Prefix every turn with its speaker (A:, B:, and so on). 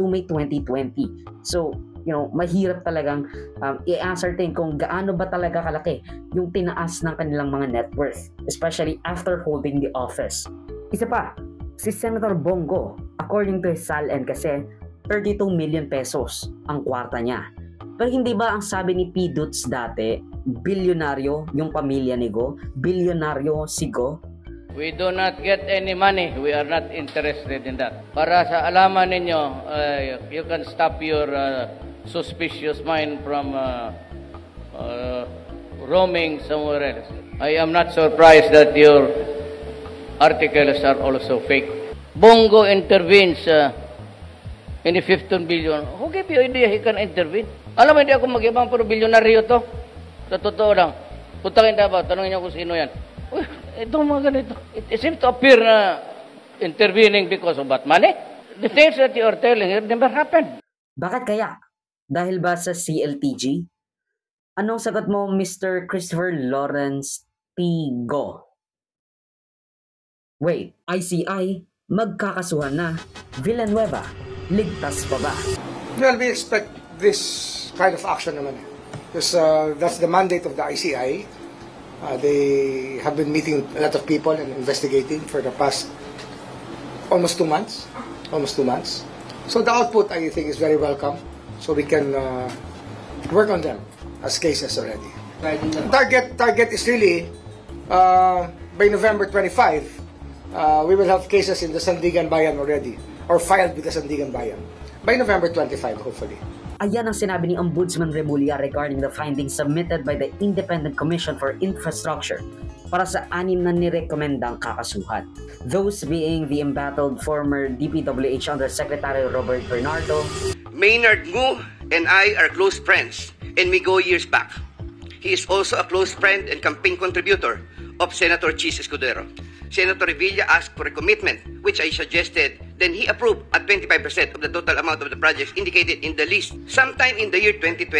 A: to May 2020. So, mahirap talagang i-ascertain kung gaano ba talaga kalaki yung tinaas ng kanilang mga net worth, especially after holding the office. Isa pa, si Senator Bongo, according to his SALN kasi, 32 million pesos ang kwarta niya. Pero hindi ba ang sabi ni P. Dutz dati, bilyonaryo yung pamilya ni Go? Bilyonaryo si Go?
B: We do not get any money. We are not interested in that. Para sa alaman ninyo, you can stop your suspicious mind from roaming somewhere else. I am not surprised that your articles are also fake. Bongo intervenes in the 15 billion. Who gave you idea he can intervene? Alam mo, hindi ako mag-ibang pero bilyonaryo to. Sa totoo lang. Putakin dapat, tanongin niyo kung sino yan. Uy, ito mga ganito. It seems to appear na intervening because of what money? The things that you are telling here never happened.
A: Bakit kaya? Dahil ba sa CLTG? Anong sagot mo, Mr. Christopher Lawrence T. Go? Wait, ICI, magkakasuhan na. Villanueva, ligtas pa ba?
C: Well, we expect this kind of action naman. Because that's the mandate of the ICI. They have been meeting a lot of people and investigating for the past almost 2 months. So the output, I think, is very welcome. So we can work on them as cases already. Target is really by November 25, we will have cases in the Sandigan Bayan already, or filed with the Sandigan Bayan by November 25, hopefully.
A: Ayan ang sinabi ni Ombudsman Remulla regarding the findings submitted by the Independent Commission for Infrastructure para sa 6 na nirekomendang kakasuhan. Those being the embattled former DPWH Undersecretary Robert Bernardo.
D: Maynard Ngu and I are close friends, and we go years back. He is also a close friend and campaign contributor of Senator Chis Escudero. Senator Revilla asked for a commitment, which I suggested. Then he approved at 25% of the total amount of the projects indicated in the list sometime in the year 2020.